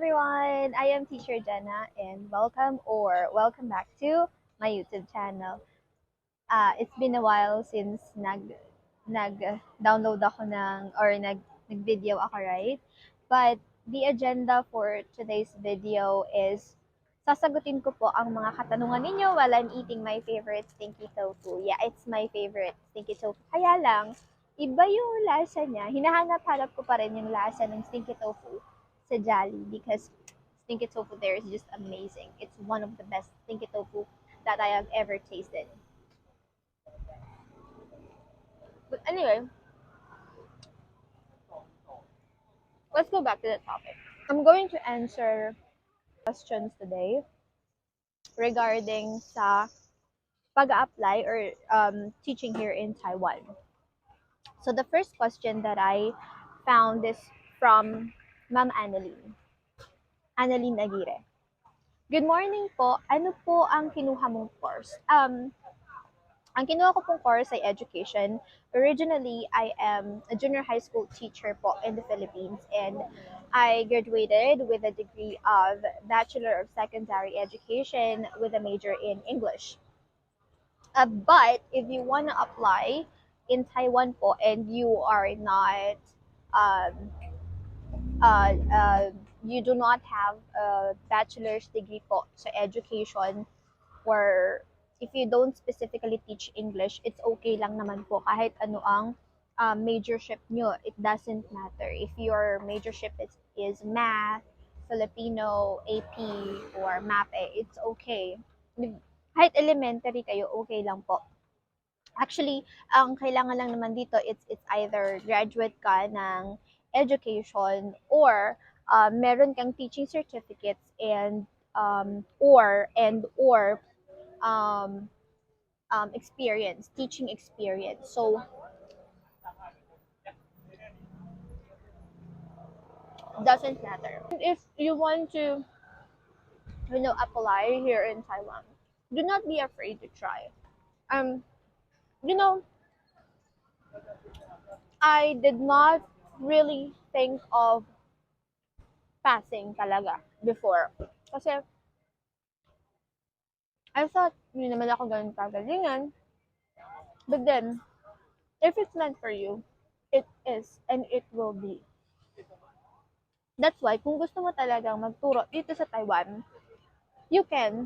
everyone! I am Teacher Jenna and welcome back to my YouTube channel. It's been a while since nag-download ako nag-video ako, right? But the agenda for today's video is sasagutin ko po ang mga katanungan ninyo while I'm eating my favorite stinky tofu. Yeah, it's my favorite stinky tofu. Kaya lang, iba yung lasa niya. Hinahanap-hanap ko pa rin yung lasa ng stinky tofu sa Jolly because stinky tofu there is just amazing. It's one of the best stinky tofu that I have ever tasted. But anyway, let's go back to the topic. I'm going to answer questions today regarding sa pag-apply or teaching here in Taiwan. So the first question that I found is from Ma'am Annalyn Aguirre. Good morning po. Ano po ang kinuha mong course? Ang kinuha ko pong course ay education. Originally, I am a junior high school teacher po in the Philippines and I graduated with a degree of Bachelor of Secondary Education with a major in English. But if you want to apply in Taiwan po and you are not you do not have a bachelor's degree po sa education, or if you don't specifically teach English, it's okay lang naman po kahit ano ang majorship nyo. It doesn't matter. If your majorship is math, Filipino, AP, or MAPE, it's okay. Kahit elementary kayo, okay lang po. Actually, ang kailangan lang naman dito, it's either graduate ka ng education or meron kang teaching certificates and or experience, teaching experience. So, doesn't matter. If you want to, apply here in Taiwan, do not be afraid to try. You know, I did not really think of passing talaga before. Kasi, I thought, hindi naman ako ganun kagalingan. But then, if it's meant for you, it is and it will be. That's why, kung gusto mo talagang magturo dito sa Taiwan, you can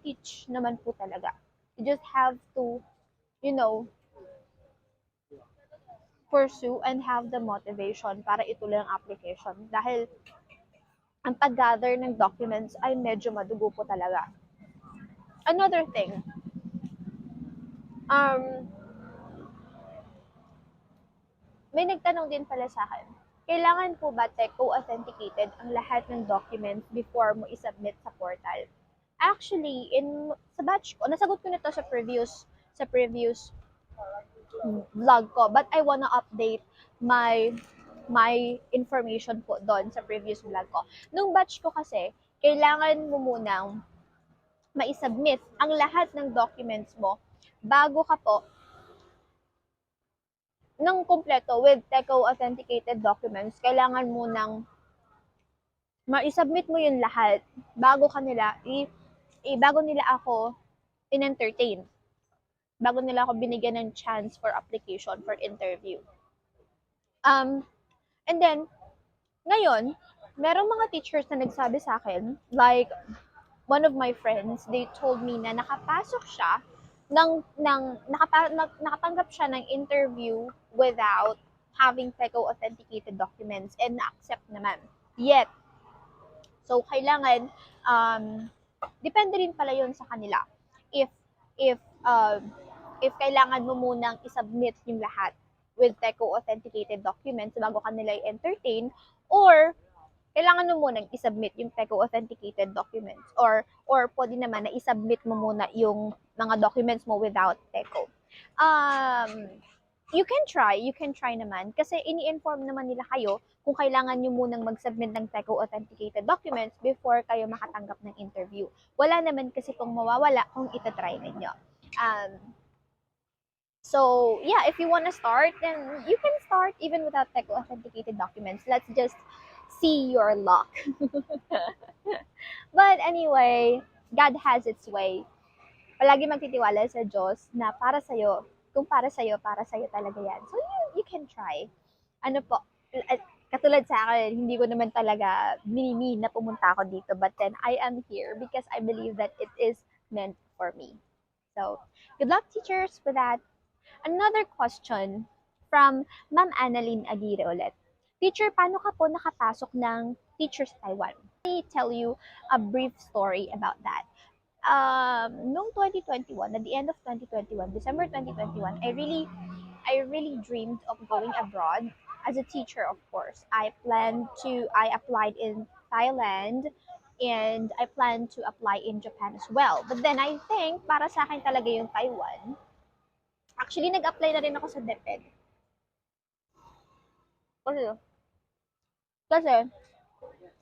teach naman po talaga. You just have to, pursue and have the motivation para ituloy ang application. Dahil, ang pag-gather ng documents ay medyo madugo po talaga. Another thing, may nagtanong din pala sa akin, kailangan po ba TECO authenticated ang lahat ng documents before mo isubmit sa portal? Actually, sa batch ko, nasagot ko na to sa previous vlog ko, but I wanna update my information po doon sa previous vlog ko. Nung batch ko kasi, kailangan mo munang ma-submit ang lahat ng documents mo bago ka po ng kompleto with TECO authenticated documents. Kailangan mo nang ma-submit mo yun lahat bago bago nila ako in-entertain. Bago nila ako binigyan ng chance for application for interview. And then, ngayon, merong mga teachers na nagsabi sa akin, like, one of my friends, they told me na nakapasok siya nakatanggap siya ng interview without having TECO authenticated documents and na-accept naman. Yet, so kailangan, depende rin pala yun sa kanila. If kailangan mo munang isubmit yung lahat with TECO authenticated documents bago kanila i-entertain, or kailangan mo munang isubmit yung TECO authenticated documents, or pwede naman na isubmit mo muna yung mga documents mo without TECO. You can try naman kasi ini-inform naman nila kayo kung kailangan nyo munang mag-submit ng TECO authenticated documents before kayo makatanggap ng interview. Wala naman kasi kung mawawala kung itatry ninyo. So, yeah, if you want to start, then you can start even without TECO authenticated documents. Let's just see your luck. But anyway, God has its way. Palagi magtitiwala sa Diyos na para sa'yo. Kung para sa'yo talaga yan. So, you can try. Ano po, katulad sa akin, hindi ko naman talaga minimi na pumunta ako dito. But then, I am here because I believe that it is meant for me. So, good luck teachers with that. Another question from Ma'am Annalyn Aguirre ulit. Teacher, paano ka po nakapasok ng Teachers Taiwan? Let me tell you a brief story about that. Noong 2021, at the end of 2021, December 2021, I really dreamed of going abroad as a teacher, of course. I applied in Thailand and I plan to apply in Japan as well. But then I think para sa akin talaga yung Taiwan. Actually, nag-apply na rin ako sa DepEd. Kasi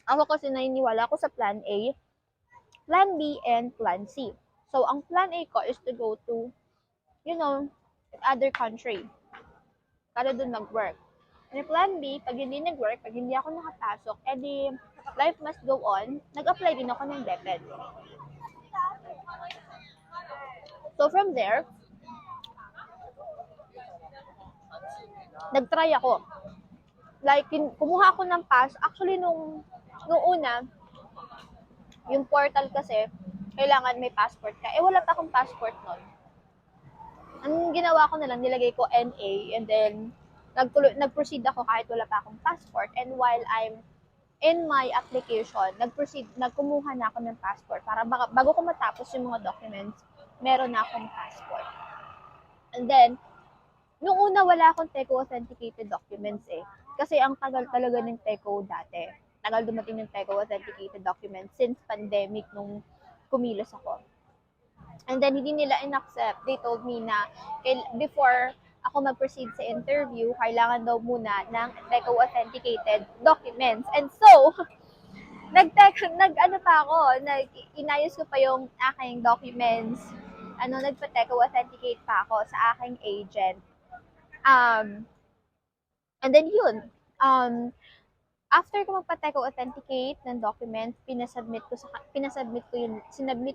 ako kasi naniniwala ako sa Plan A, Plan B, and Plan C. So, ang Plan A ko is to go to, other country. Para dun mag-work. And Plan B, pag hindi nag-work, pag hindi ako nakapasok, edi life must go on, nag-apply din ako ng DepEd. So, from there, nag-try ako. Like, kumuha ako ng pass. Actually, nung una, yung portal kasi, kailangan may passport ka. Wala pa akong passport nun. Ang ginawa ko na lang, nilagay ko NA, and then, nag-proceed ako kahit wala pa akong passport. And while I'm in my application, nagkumuha na ako ng passport para bago ko matapos yung mga documents, meron na akong passport. And then, nung una wala akong TECO authenticated documents Kasi ang tagal talaga ng TECO dati. Tagal dumating ng TECO authenticated documents since pandemic nung kumilos ako. And then, hindi nila in-accept. They told me na before ako mag-proceed sa interview, kailangan daw muna ng TECO authenticated documents. And so, inayos ko pa yung aking documents. Nagpa-TECO authenticate pa ako sa aking agent. And then yun, after ko magpa-TECO authenticate ng documents, sinubmit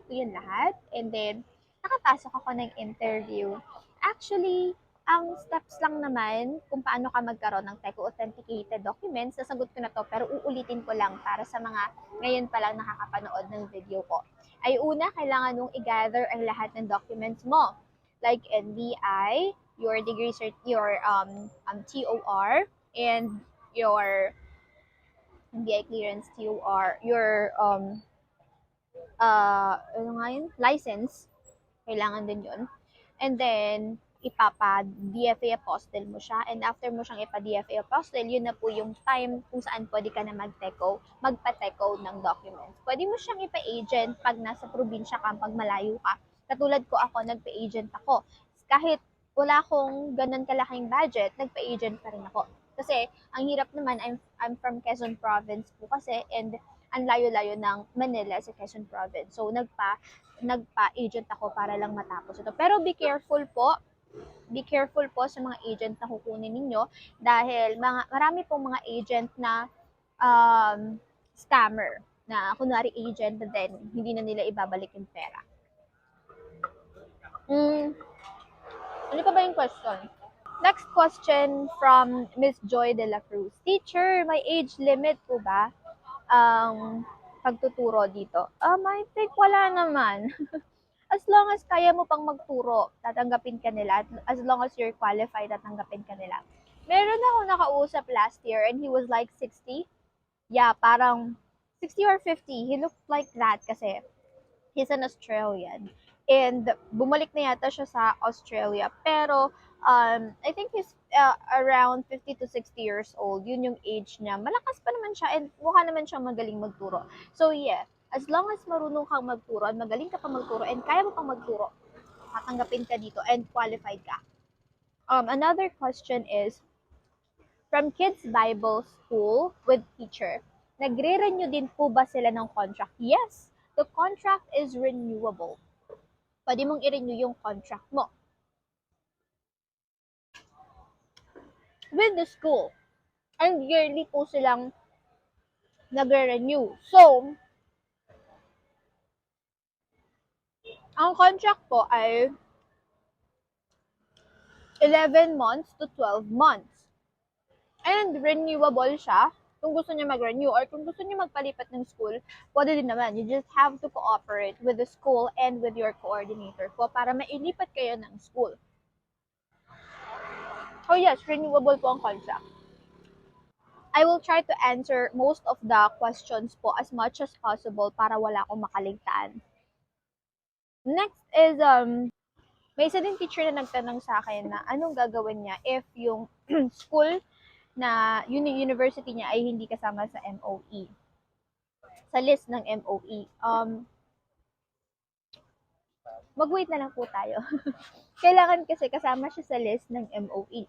ko yun lahat, and then nakapasok ako ng interview. Actually, ang steps lang naman kung paano ka magkaroon ng TECO authenticated documents, nasagot ko na to, pero uulitin ko lang para sa mga ngayon pa lang nakakapanood ng video ko. Ay una, kailangan mong i-gather ang lahat ng documents mo, like NBI, your degree cert, your TOR, and your NBI clearance, TOR, your license, kailangan din yun. And then, ipapa-DFA apostle mo siya. And after mo siyang ipa-DFA apostle, yun na po yung time kung saan pwede ka na magpa-TECO ng documents. Pwede mo siyang ipa-agent pag nasa probinsya ka, pag malayo ka. Katulad ko ako, nagpa-agent ako. Kahit wala akong ganun kalaking budget, nagpa-agent pa rin ako. Kasi, ang hirap naman, I'm from Quezon Province po kasi, and ang layo-layo ng Manila sa Quezon Province. So, nagpa-agent ako para lang matapos ito. Pero be careful po sa mga agent na kukunin ninyo dahil marami pong mga agent na scammer na kunwari agent na then hindi na nila ibabalik yung pera. Ano pa ba yung question? Next question from Miss Joy de la Cruz. Teacher, may age limit po ba ang pagtuturo dito? I think wala naman. As long as kaya mo pang magturo, tatanggapin ka nila. As long as you're qualified, tatanggapin ka nila. Meron ako nakausap last year and he was like 60. Yeah, parang 60 or 50. He looked like that kasi he's an Australian. And bumalik na yata siya sa Australia. Pero I think he's around 50 to 60 years old. Yun yung age niya. Malakas pa naman siya and mukha naman siyang magaling magturo. So yeah, as long as marunong kang magturo at magaling ka pa magturo and kaya mo pang magturo, tatanggapin ka dito and qualified ka. Another question is, from Kids Bible School with Teacher, nagre-renew din po ba sila ng contract? Yes, the contract is renewable. Pwede mong i-renew yung contract mo with the school. And yearly po silang nagre-renew. So, ang contract po ay 11 months to 12 months. And renewable siya kung gusto niya mag-renew or kung gusto niya magpalipat ng school, pwede din naman. You just have to cooperate with the school and with your coordinator po para mailipat kayo ng school. So yes, renewable po ang contract. I will try to answer most of the questions po as much as possible para wala akong makaligtaan. Next is, may isa din teacher na nagtanong sa akin na anong gagawin niya if yung school na university niya ay hindi kasama sa MOE. Sa list ng MOE. Mag-wait na lang po tayo. Kailangan kasi kasama siya sa list ng MOE.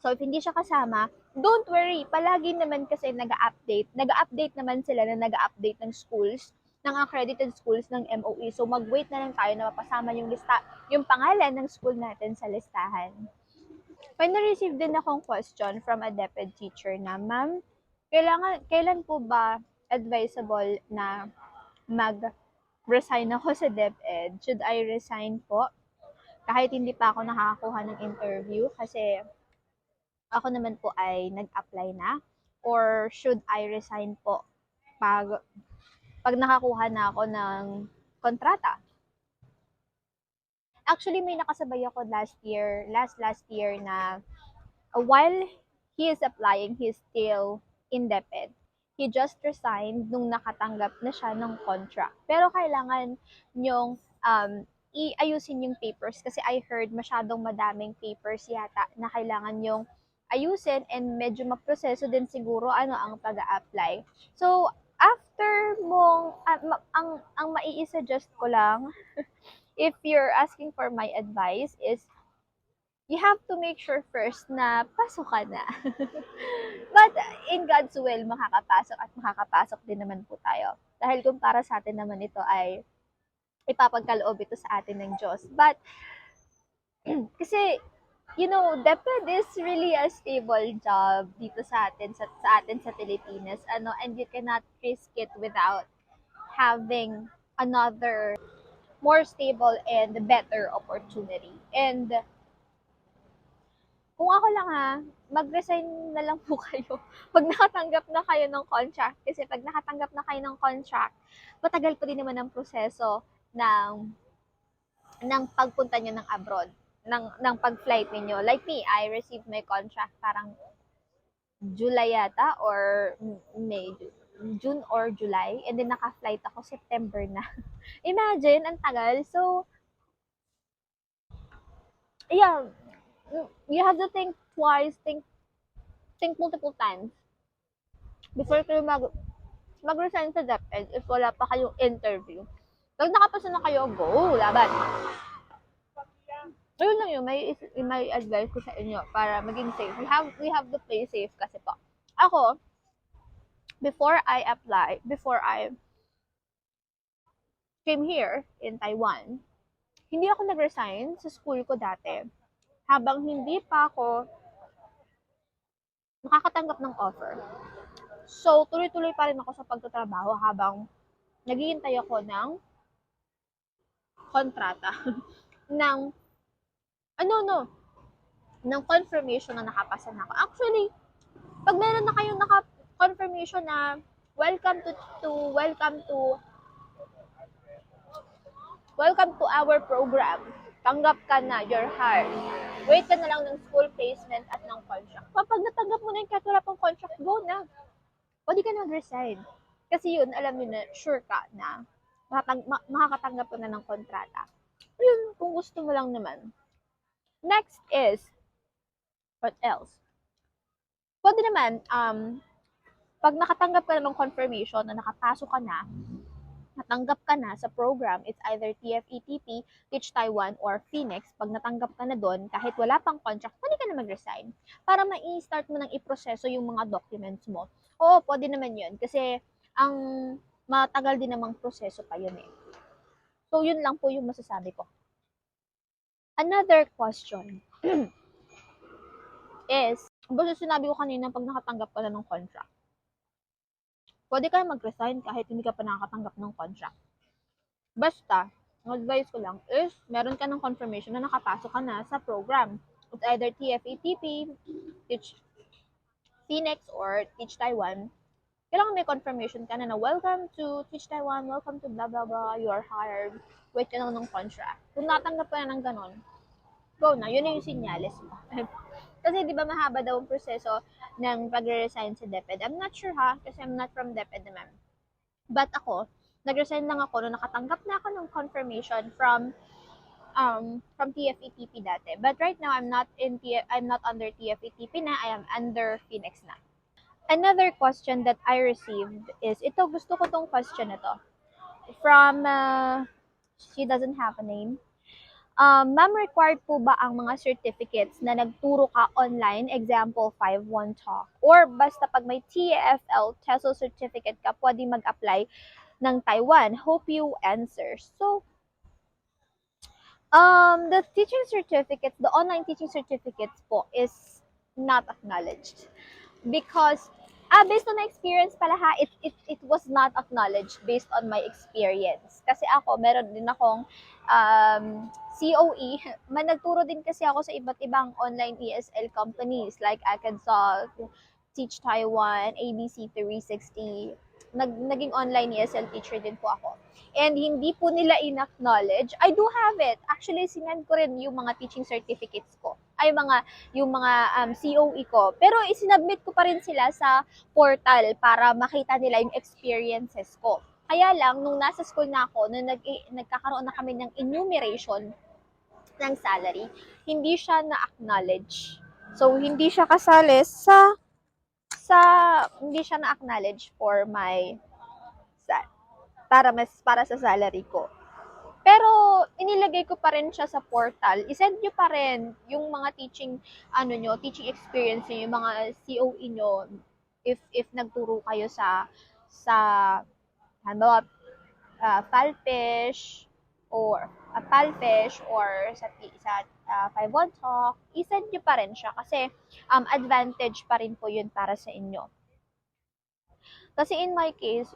So, if hindi siya kasama, don't worry. Palagi naman kasi nag-update. Nag-update naman sila na nag-update ng schools, ng accredited schools ng MOE. So, mag-wait na lang tayo na mapasama yung lista, yung pangalan ng school natin sa listahan. May na-receive din akong question from a DepEd teacher na, ma'am, kailan po ba advisable na mag-resign ako sa DepEd? Should I resign po? Kahit hindi pa ako nakakakuha ng interview kasi ako naman po ay nag-apply na? Or should I resign po pag nakakuha na ako ng kontrata? Actually, may nakasabay ako last year na while he is applying, he's still in DepEd. He just resigned nung nakatanggap na siya ng contract. Pero kailangan yung iayusin yung papers kasi I heard masyadong madaming papers yata na kailangan yung ayusin and medyo maproseso din siguro ang pag-a-apply. So, after mong, ang mai-suggest ko lang, if you're asking for my advice is, you have to make sure first na pasok ka na. But in God's will, makakapasok at makakapasok din naman po tayo. Dahil kung para sa atin naman ito ay ipapagkaloob ito sa atin ng Diyos. But, kasi, DepEd is really a stable job dito sa atin, sa atin sa Pilipinas. And you cannot risk it without having another more stable and better opportunity. And kung ako lang mag-resign na lang po kayo pag nakatanggap na kayo ng contract. Kasi pag nakatanggap na kayo ng contract, matagal pa din naman ang proseso ng pagpunta nyo ng abroad, ng pag-flight ninyo. Like me, I received my contract parang July yata or May, June or July, and then naka-flight ako September na. Imagine, ang tagal. So, yeah, you have to think twice, think multiple times before kayo mag-resign sa DepEd if wala pa kayong interview. Pag nakapasa na kayo, go, laban. Ayun lang yun, may advice ko sa inyo para maging safe. We have to play safe kasi po. Ako, before I came here in Taiwan, hindi ako nag-resign sa school ko dati habang hindi pa ako nakakatanggap ng offer. So, tuloy-tuloy pa rin ako sa pagtatrabaho habang naghihintay ako ng kontrata ng ng confirmation na nakapasa na ako. Actually, pag meron na kayong naka-confirmation na welcome to our program. Tanggap ka na, you're hired. Wait ka na lang ng school placement at ng contract. Kapag natanggap mo na yung kahit wala pang contract, go na. O di ka na mag-resign. Kasi yun, alam mo na, sure ka na makakatanggap ka na ng kontrata. Yun, kung gusto mo lang naman. Next is, what else? Pwede naman, pag nakatanggap ka na ng confirmation na nakapasok ka na, natanggap ka na sa program, it's either TFETP, Teach Taiwan, or Phoenix, pag natanggap ka na doon, kahit wala pang contract, pwede ka na mag-resign. Para ma-start mo nang iproseso yung mga documents mo. Oo, pwede naman yun. Kasi, ang matagal din namang proseso pa yun eh. So, yun lang po yung masasabi ko. Another question is, basta sinabi ko kanina pag nakatanggap ka na ng contract, pwede ka mag-resign kahit hindi ka pa nakakatanggap ng contract. Basta, ang advice ko lang is, meron ka ng confirmation na nakapasok ka na sa program. It's either TFETP, Teach Phoenix, or Teach Taiwan. Kailangan may confirmation ka na welcome to Teach Taiwan, welcome to blah blah blah, you are hired, wait ka lang ng contract. Kung natanggap ka na ng ganon, go na, yun na yung sinyalis mo. Kasi di ba mahaba daw ang proseso ng pag-resign sa DepEd. I'm not sure ha, kasi I'm not from DepEd naman. But ako, nag-resign lang ako nung nakatanggap na ako ng confirmation from TFETP dati. But right now, I'm not under TFETP na, I am under Phoenix na. Another question that I received is, ito, gusto ko tong question na to. From, she doesn't have a name. Ma'am, required po ba ang mga certificates na nagturo ka online, example 5-1 talk? Or basta pag may TEFL, TESOL certificate ka, pwede mag-apply ng Taiwan? Hope you answer. So, the teaching certificates, the online teaching certificates po is not acknowledged. Because, based on my experience pala ha, it was not acknowledged based on my experience. Kasi ako, meron din akong COE. Nagturo din kasi ako sa iba't ibang online ESL companies like Akansalt, Teach Taiwan, ABC 360. Naging online ESL teacher din po ako. And hindi po nila in-acknowledge. I do have it. Actually, sinend ko rin yung mga teaching certificates ko. Yung mga COE ko. Pero isinubmit ko pa rin sila sa portal para makita nila yung experiences ko. Kaya lang, nung nasa school na ako, nung nagkakaroon na kami ng enumeration ng salary, hindi siya na-acknowledge. So, hindi siya kasali hindi siya na-acknowledge for my para sa salary ko. Pero inilagay ko pa rin siya sa portal. I-send nyo pa rin yung mga teaching experience niyo, yung mga COE nyo if nagturo kayo sa Palfish or sa 5-1 Talk, i-send nyo pa rin siya kasi advantage pa rin po yun para sa inyo. Kasi in my case,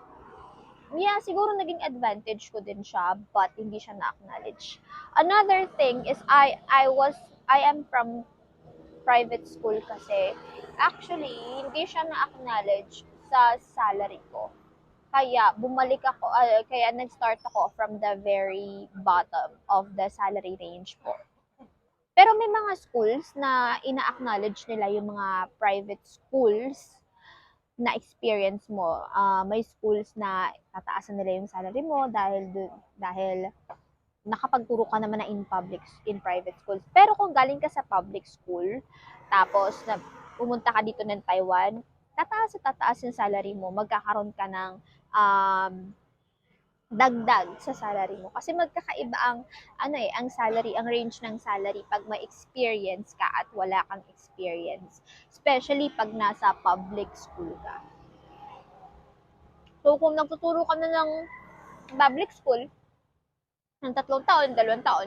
siguro naging advantage ko din siya, but hindi siya na-acknowledge. Another thing is I am from private school kasi. Actually, hindi siya na-acknowledge sa salary ko. Kaya kaya nag-start ako from the very bottom of the salary range po. Pero may mga schools na ina-acknowledge nila yung mga private schools na experience mo. May schools na tataasan nila yung salary mo dahil nakapagturo ka naman na in private schools. Pero kung galing ka sa public school, tapos pumunta ka dito ng Taiwan, tataas yung salary mo, magkakaroon ka ng dagdag sa salary mo. Kasi magkakaiba ang salary, ang range ng salary pag may experience ka at wala kang experience. Especially pag nasa public school ka. So, kung nagtuturo ka na ng public school, ng 3 taon, 2 taon,